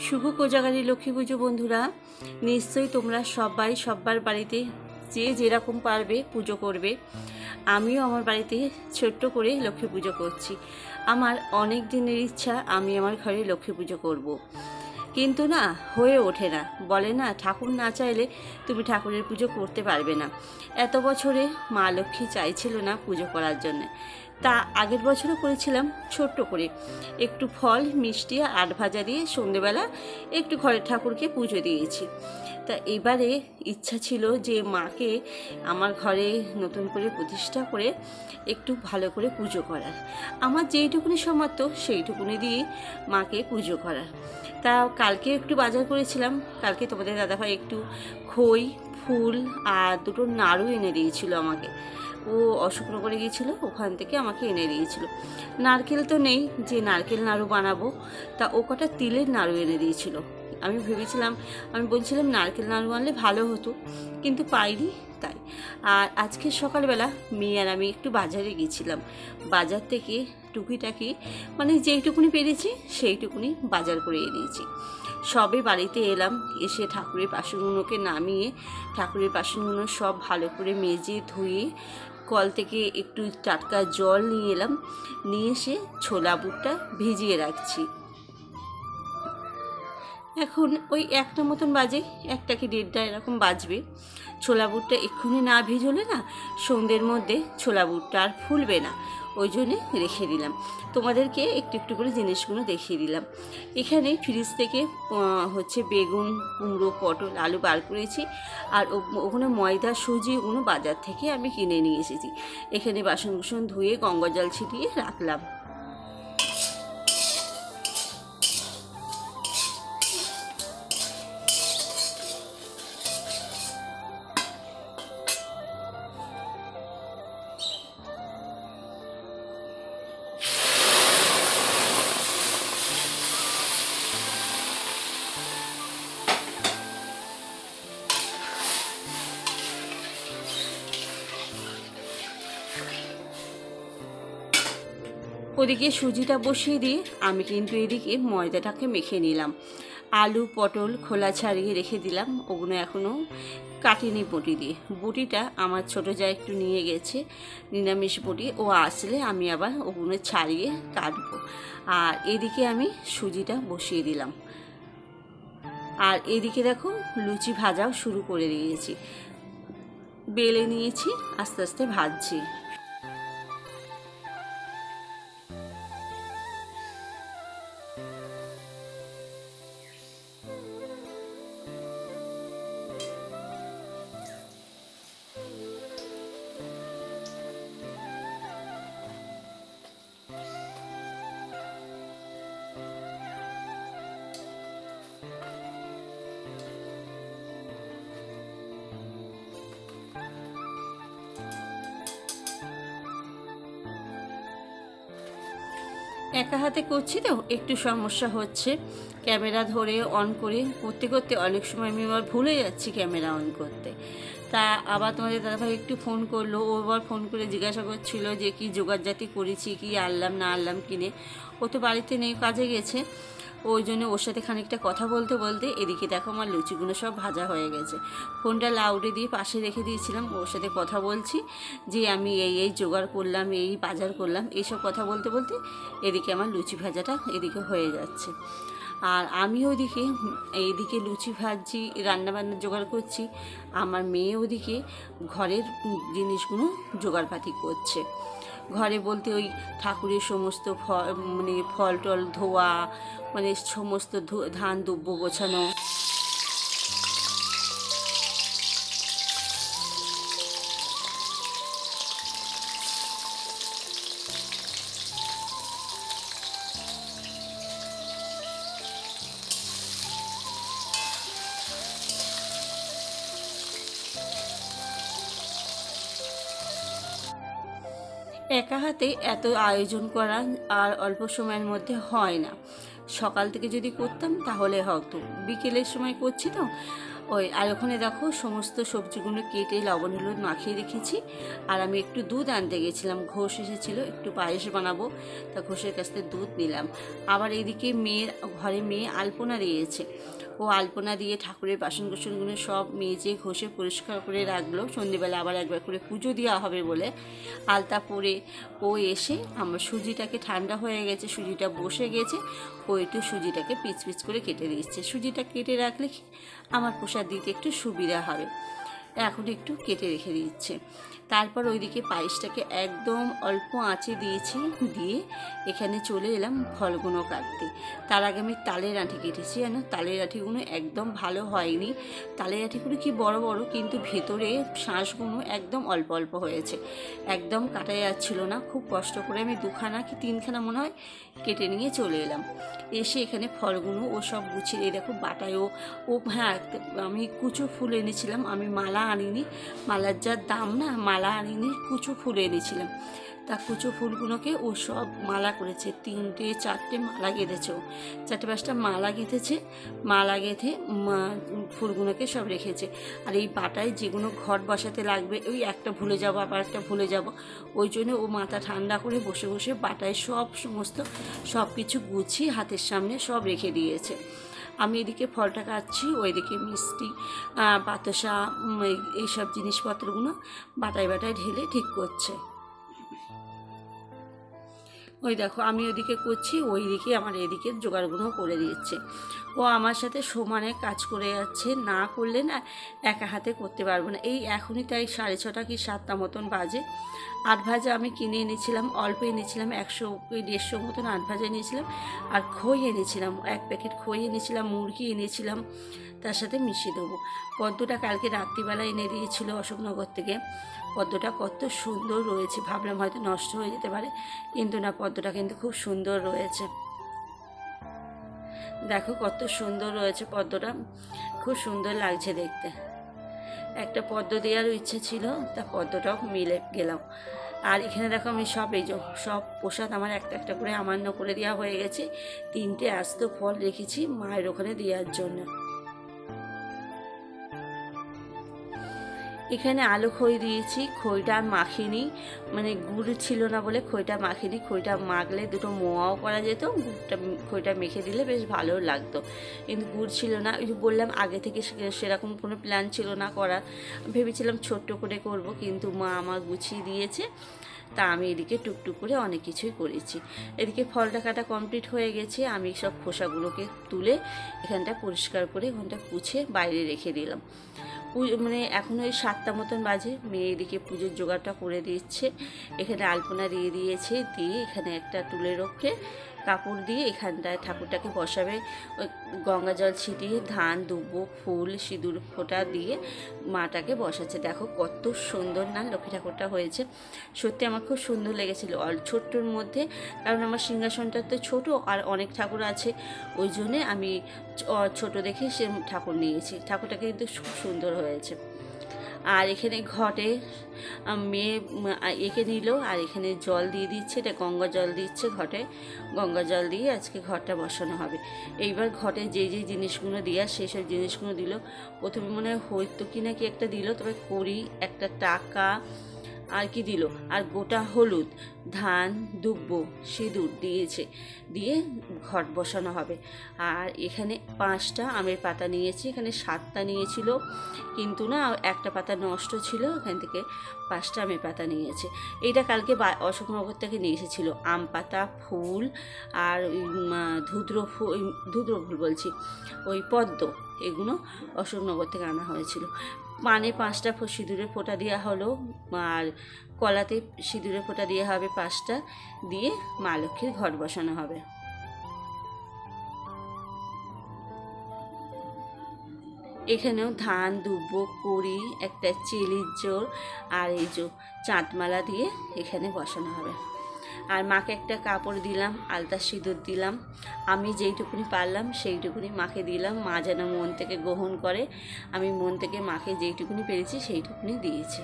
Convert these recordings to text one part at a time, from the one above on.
শুভ কোজাগরী লক্ষ্মী পুজো বন্ধুরা, নিশ্চয়ই তোমরা সবাই সবার বাড়িতে যে যেরকম পারবে পুজো করবে। আমিও আমার বাড়িতে ছোট্ট করে লক্ষ্মী পুজো করছি। আমার অনেক দিনের ইচ্ছা আমি আমার ঘরে লক্ষ্মী পুজো করব। কিন্তু না, হয়ে ওঠে না। বলে না, ঠাকুর না চাইলে তুমি ঠাকুরের পুজো করতে পারবে না। এত বছরে মা লক্ষ্মী চাইছিল না পুজো করার জন্য। তা আগের বছরও করেছিলাম ছোট্ট করে, একটু ফল মিষ্টি আট ভাজা দিয়ে সন্ধেবেলা একটু ঘরের ঠাকুরকে পুজো দিয়েছি। তা এবারে ইচ্ছা ছিল যে মাকে আমার ঘরে নতুন করে প্রতিষ্ঠা করে একটু ভালো করে পুজো করার। আমার যেইটুকুনি সামর্থ্য সেইটুকুনি দিয়ে মাকে পুজো করার। তা কালকে একটু বাজার করেছিলাম। কালকে তোমাদের দাদাভাই একটু খই, ফুল আর দুটো নাড়ু এনে দিয়েছিল আমাকে। ও অসুখনগরে গিয়েছিলো, ওখান থেকে আমাকে এনে দিয়েছিল। নারকেল তো নেই যে নারকেল নাড়ু বানাবো, তা ও কটা তিলের নাড়ু এনে দিয়েছিল। আমি ভেবেছিলাম, আমি বলছিলাম নারকেল নাড়ু আনলে ভালো হতো, কিন্তু পাইনি। তাই আর আজকে সকালবেলা মেয়ে আর আমি একটু বাজারে গিয়েছিলাম। বাজার থেকে টুকিটাকি মানে যেইটুকুনি পেরেছি সেইটুকুনি বাজার করে এনেছি। সবে বাড়িতে এলাম, এসে ঠাকুরের বাসনগুলোকে নামিয়ে ঠাকুরের বাসনগুলো সব ভালো করে মেজে ধুয়ে কল থেকে একটু টাটকা জল নিয়ে এলাম, নিয়ে এসে ছোলা বুটটা ভিজিয়ে রাখছি। এখন ওই একটা মতন বাজে, একটা কি দেড়টা এরকম বাজবে। ছোলা বুটটা এক্ষুনি না ভিজলে না সন্ধ্যের মধ্যে ছোলা বুটটা আর ফুলবে না, ওই জন্যে রেখে দিলাম। তোমাদেরকে একটু একটু করে জিনিসগুলো দেখিয়ে দিলাম। এখানে ফ্রিজ থেকে হচ্ছে বেগুন, কুমড়ো, পটল, আলু বার করেছি। আর ওখানে ময়দা, সুজি ওগুলো বাজার থেকে আমি কিনে নিয়ে এসেছি। এখানে বাসন কুসন ধুয়ে গঙ্গা জল ছিটিয়ে রাখলাম। ওদিকে সুজিটা বসিয়ে দিয়ে আমি কিন্তু এদিকে ময়দাটাকে মেখে নিলাম। আলু পটল খোলা ছাড়িয়ে রেখে দিলাম, ওগুলো এখনও কাটিনি বটি দিয়ে। বটিটা আমার ছোটো যা একটু নিয়ে গেছে, নিরামিষ বটি। ও আসলে আমি আবার ওগুলো ছাড়িয়ে কাটবো। আর এদিকে আমি সুজিটা বসিয়ে দিলাম। আর এদিকে দেখো লুচি ভাজাও শুরু করে দিয়েছি, বেলে নিয়েছি, আস্তে আস্তে ভাজছি। একা হাতে করছি তো একটু সমস্যা হচ্ছে। ক্যামেরা ধরে অন করে করতে করতে অনেক সময় আমি আবার ভুলে যাচ্ছি ক্যামেরা অন করতে। তা আবার তোমাদের দাদাভাই একটু ফোন করলো, ও আবার ফোন করে জিজ্ঞাসা করছিল যে কি জোগাড়জাতি করেছি, কি আনলাম না আনলাম কিনে। ও তো বাড়িতে নেই, কাজে গেছে। ওই জন্য ওর সাথে খানিকটা কথা বলতে বলতে এদিকে দেখো আমার লুচিগুলো সব ভাজা হয়ে গেছে। ফোনটা লাউডে দিয়ে পাশে রেখে দিয়েছিলাম, ওর সাথে কথা বলছি যে আমি এই এই জোগাড় করলাম, এই বাজার করলাম, এইসব কথা বলতে বলতে এদিকে আমার লুচি ভাজাটা এদিকে হয়ে যাচ্ছে। আর আমি ওইদিকে এইদিকে লুচি ভাজছি, রান্নাবান্না জোগাড় করছি। আমার মেয়ে ওদিকে ঘরের জিনিসগুলো জোগাড়পাতি করছে। ঘরে বলতে ওই ঠাকুরের সমস্ত মানে ফল টল ধোয়া, মানে সমস্ত ধান দুব্য গোছানো। একা হাতে এত আয়োজন করা আর অল্প সময়ের মধ্যে হয় না। সকাল থেকে যদি করতাম তাহলে হয়তো, বিকেলের সময় করছি তো ওই আর ওখানে দেখো সমস্ত সবজিগুলো কেটে লবণ হলুদ মাখিয়ে রেখেছি। আর আমি একটু দুধ আনতে গেছিলাম, ঘোষ এসেছিলো, একটু পায়েস বানাবো, তা ঘোষের কাছ থেকে দুধ নিলাম। আবার এদিকে মেয়ে আলপনা দিয়েছে, ও আলপনা দিয়ে ঠাকুরের বাসন কোসনগুলো সব মেজে ঘষে পরিষ্কার করে রাখলো। সন্ধেবেলা আবার একবার করে পুজো দেওয়া হবে বলে আলতা পরে ও এসে আমার সুজিটাকে ঠান্ডা হয়ে গেছে, সুজিটা বসে গেছে, ও একটু সুজিটাকে পিচ পিচ করে কেটে দিচ্ছে। সুজিটা কেটে রাখলে আমার প্রসাদ দিতে একটু সুবিধা হবে, এখন একটু কেটে রেখে দিচ্ছে। তারপর ওইদিকে পায়েসটাকে একদম অল্প আঁচে দিয়েছি, দিয়ে এখানে চলে এলাম ফলগুলো কাটতে। তার আগে আমি তালের আঁটি কেটেছি, জানো তালের আঁটিগুলো একদম ভালো হয়নি। তালের আঁটিগুলো কি বড় বড়, কিন্তু ভেতরে শাঁসগুলো একদম অল্প অল্প হয়েছে, একদম কাটা যাচ্ছিল না। খুব কষ্ট করে আমি 2খানা কি 3খানা মনে হয় কেটে নিয়ে চলে এলাম। এসে এখানে ফলগুলো ও সব গুছিয়ে, এই দেখো বাটায় ও হ্যাঁ আমি কুচো ফুল এনেছিলাম, আমি মালা আনিনি, মালার যা দাম না, মালা আনিনি, কুচো ফুল এনেছিলাম। তা কুচো ফুলগুলোকে ও সব মালা করেছে, 3টে 4টে মালা গেঁথেছে, ও 4-5টা মালা গেঁথেছে। মালা গেঁথে ফুলগুলোকে সব রেখেছে। আর এই বাটায় যেগুলো ঘট বসাতে লাগবে, ওই একটা ভুলে যাবো আবার একটা ভুলে যাব, ওই জন্য ও মাথা ঠান্ডা করে বসে বসে বাটায় সব কিছু গুছিয়ে হাতের সামনে সব রেখে দিয়েছে। আমি এদিকে ফলটা কাটছি, ওইদিকে মিষ্টি বাতাসা এইসব জিনিসপত্রগুলো বাটায় ঢেলে ঠিক করছে। ওই দেখো আমি ওদিকে করছি, ওইদিকে আমার এদিকে জোগাড়গুলো করে দিচ্ছে। ও আমার সাথে সমানে কাজ করে যাচ্ছে, না করলে না একা হাতে করতে পারবো না। এই এখনই তাই 6:30 কি 7টা মতন বাজে। আট ভাজা আমি কিনে এনেছিলাম, অল্প এনেছিলাম, 100-150 মতন আট ভাজা এনেছিলাম। আর খই এনেছিলাম, 1 প্যাকেট খই এনেছিলাম, মুরগি এনেছিলাম, তার সাথে মিশিয়ে দেবো। পদ্মটা কালকে রাত্রিবেলা এনে দিয়েছিল অশোকনগর থেকে। পদ্মটা কত সুন্দর রয়েছে, ভাবলাম হয়তো নষ্ট হয়ে যেতে পারে, কিন্তু না, পদ্মটা কিন্তু খুব সুন্দর রয়েছে। দেখো কত সুন্দর রয়েছে পদ্মটা, খুব সুন্দর লাগছে দেখতে। একটা পদ্ম দেওয়ারও ইচ্ছে ছিল, তা পদ্মটাও মিলে গেলাম। আর এখানে দেখো আমি সব প্রসাদ আমার একটা একটা করে আমান্য করে দেওয়া হয়ে গেছে। 3টে আস্ত ফল রেখেছি মায়ের ওখানে দেওয়ার জন্য। এখানে আলু খই দিয়েছি, খইটা মাখিনি, মানে গুড় ছিল না বলে খইটা মাখিনি। খইটা মাখলে দুটো মোয়াও করা যেত, খইটা মেখে দিলে বেশ ভালো লাগতো, কিন্তু গুড় ছিল না। ওই যে বললাম আগে থেকে সেরকম কোনো প্ল্যান ছিল না করার, ভেবেছিলাম ছোট্ট করে করব, কিন্তু মা আমার গুছিয়ে দিয়েছে। তা আমি এদিকে টুকটুক করে অনেক কিছুই করেছি। এদিকে ফলটা কাটা কমপ্লিট হয়ে গেছে, আমি সব খোসাগুলোকে তুলে এখানটা পরিষ্কার করে ওখানটা পুছে বাইরে রেখে দিলাম। মানে এখন ওই 7টা মতন বাজে, মেয়ে এদিকে পুজোর জোগাড়টা করে দিচ্ছে। এখানে আলপনা দিয়ে দিয়েছে, দিয়ে এখানে একটা টুলের ওপরে কাপড় দিয়ে এখানটায় ঠাকুরটাকে বসাবে। ওই গঙ্গা জল ছিটিয়ে ধান দুব্বো ফুল সিঁদুর ফোঁটা দিয়ে মাটাকে বসাচ্ছে। দেখো কত সুন্দর না লক্ষ্মী ঠাকুরটা হয়েছে, সত্যি আমার খুব সুন্দর লেগেছিলো ছোট্টর মধ্যে। কারণ আমার সিংহাসনটা তো ছোটো আর অনেক ঠাকুর আছে, ওই জন্যে আমি ছোট দেখে সে ঠাকুর নিয়েছি। ঠাকুরটাকে কিন্তু খুব সুন্দর হয়েছে। আর এখানে ঘটে মেয়ে এঁকে নিল, আর এখানে জল দিয়ে দিচ্ছে, এটা গঙ্গা জল দিচ্ছে ঘটে, গঙ্গা জল দিয়ে আজকে ঘরটা বসানো হবে। এইবার ঘটে যে জিনিসগুলো দেওয়ার সেই সব জিনিসগুলো দিল। প্রথমে মনে হয় হয়তো কি নাকি একটা দিল, তবে কড়ি, একটা টাকা, আর কি দিল, আর গোটা হলুদ, ধান দুব্বো সিঁদুর দিয়েছে, দিয়ে ঘট বসানো হবে। আর এখানে 5টা আমের পাতা নিয়েছি, এখানে 7টা নিয়েছিল, কিন্তু না একটা পাতা নষ্ট ছিল, এখান থেকে 5টা আমের পাতা নিয়েছে। এইটা কালকে অশোকনগর থেকে নিয়ে এসেছিলো, আম পাতা ফুল আর ওই ধুদ্র ফুল বলছি, ওই পদ্ম, এগুলো অশোকনগর থেকে আনা হয়েছিল। পানে 5টা সিঁদুরের ফোঁটা দেওয়া হলো, আর কলাতে সিঁদুরের ফোঁটা দেওয়া হবে 5টা, দিয়ে মা লক্ষ্মীর ঘট বসানো হবে। এখানেও ধান দুব্বো কড়ি, একটা চিলির জোর, আর এই যে চাঁদমালা দিয়ে এখানে বসানো হবে। আর মাকে একটা কাপড় দিলাম, আলতা সিঁদুর দিলাম, আমি যেইটুকুনি পারলাম সেইটুকুনি মাকে দিলাম। মা যেন মন থেকে গ্রহণ করে, আমি মন থেকে মাকে যেইটুকুনি পেরেছি সেইটুকুনি দিয়েছি।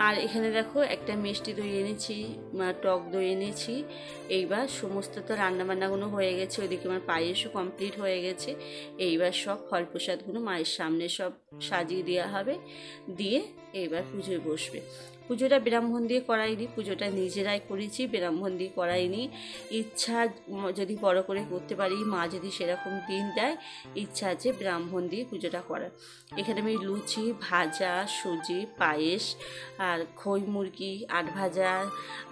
আর এখানে দেখো একটা মিষ্টি দই এনেছি, টক দই এনেছি। এইবার সমস্ত তো রান্নাবান্নাগুলো হয়ে গেছে, ওইদিকে আমার পায়েসও কমপ্লিট হয়ে গেছে। এইবার সব ফল প্রসাদগুলো মায়ের সামনে সব সাজিয়ে দেওয়া হবে, দিয়ে এইবার পুজোয় বসবে। পুজোটা ব্রাহ্মণ দিয়ে করাইনি, পুজোটা নিজেরাই করেছি, ব্রাহ্মণ দিয়ে করাইনি। ইচ্ছা যদি বড় করে করতে পারি, মা যদি সেরকম দিন দেয়, ইচ্ছা আছে ব্রাহ্মণ দিয়ে পুজোটা করার। এখানে আমি লুচি, ভাজা, সুজি, পায়েস আর খই মুরগি, আট ভাজা,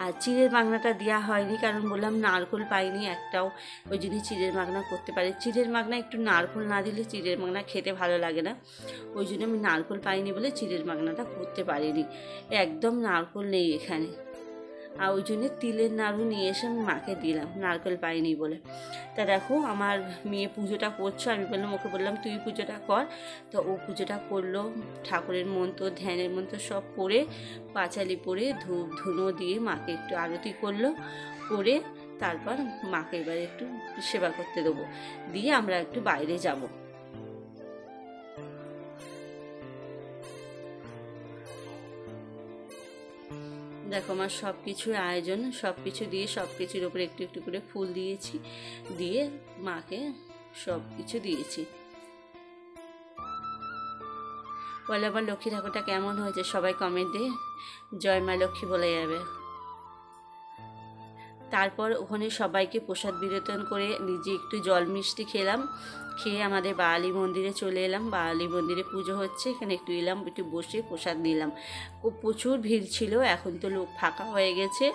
আর চিড়ের মাগনাটা দেওয়া হয়নি কারণ বললাম নারকোল পাইনি একটাও, ওই জন্য চিড়ের মাগনা করতে পারি। চিড়ের মাগনা একটু নারকোল না দিলে চিড়ের মাগনা খেতে ভালো লাগে না, ওই জন্য আমি নারকোল পাইনি বলে চিড়ের মাগনাটা করতে পারিনি। একদম নারকোল নেই এখানে, আর ওই জন্য তিলের নাড়ু নিয়ে এসে আমি মাকে দিলাম, নারকেল পাইনি বলে। তা দেখো আমার মেয়ে পুজোটা করছো, আমি বললাম ওকে, বললাম তুই পুজোটা কর। তো ও পুজোটা করলো, ঠাকুরের মন্ত্র ধ্যানের মন্ত্র সব পড়ে, পাঁচালি পরে ধূপ ধুনো দিয়ে মাকে একটু আরতি করলো, করে তারপর মাকে এবার একটু সেবা করতে দেবো, দিয়ে আমরা একটু বাইরে যাব। দেখো আমার সব কিছুর আয়োজন, সব কিছু দিয়ে সব কিছুর ওপরে একটু একটু করে ফুল দিয়েছি, দিয়ে মাকে সব কিছু দিয়েছি। বলে আমার লক্ষ্মী ঠাকুরটা কেমন হয়েছে, সবাই কমেন্টে জয় মা লক্ষ্মী বলে যাবে। তারপর ওখানে সবাইকে প্রসাদ বিতরণ করে নিজে একটু জল মিষ্টি খেলাম, খেয়ে আমাদের বাঙালি মন্দিরে চলে এলাম। বাঙালি মন্দিরে পুজো হচ্ছে, এখানে একটু এলাম, একটু বসে প্রসাদ নিলাম। প্রচুর ভিড় ছিল, এখন তো লোক ফাঁকা হয়ে গেছে।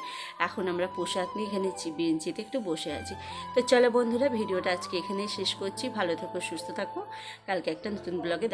এখন আমরা প্রসাদ নিয়ে এখানে বেঞ্চিতে একটু বসে আছি। তো চলো বন্ধুরা, ভিডিওটা আজকে এখানেই শেষ করছি। ভালো থাকো, সুস্থ থাকো, কালকে একটা নতুন ব্লগে